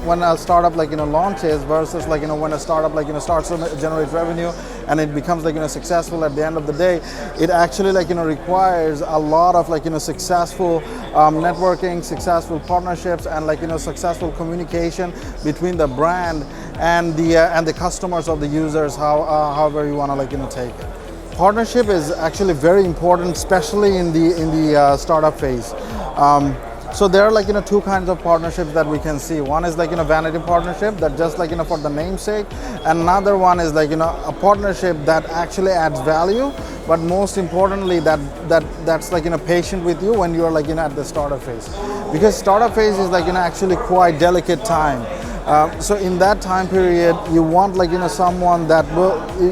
when a startup launches versus when a startup starts to generate revenue and it becomes successful at the end of the day, it actually requires a lot of successful networking, successful partnerships, and successful communication between the brand and the customers of the users, however you want to take it. Partnership is actually very important, especially in the startup phase. So there are two kinds of partnerships that we can see. One is a vanity partnership that just for the namesake, and another one is a partnership that actually adds value, but most importantly that's patient with you when you're at the startup phase, because startup phase is actually quite delicate time. So in that time period, you want someone that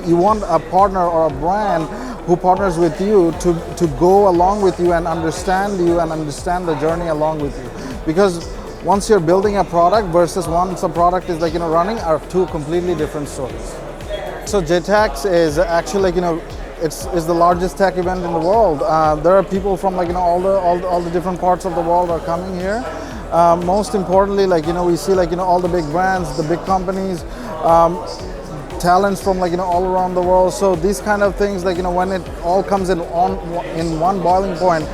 you want a partner or a brand who partners with you to go along with you and understand you and understand the journey along with you. Because once you're building a product versus once a product is running are two completely different stories. So JTEX is actually it's the largest tech event in the world. There are people from all the different parts of the world are coming here. Most importantly, we see all the big brands, the big companies, talents from all around the world. So these kind of things, when it all comes in one boiling point,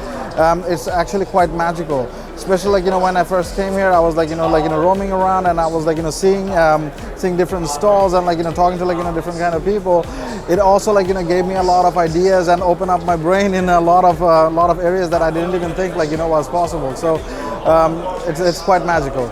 it's actually quite magical. Especially when I first came here, I was roaming around, and I was seeing different stalls and talking to different kind of people. It also gave me a lot of ideas and opened up my brain in a lot of areas that I didn't even think was possible. So it's quite magical.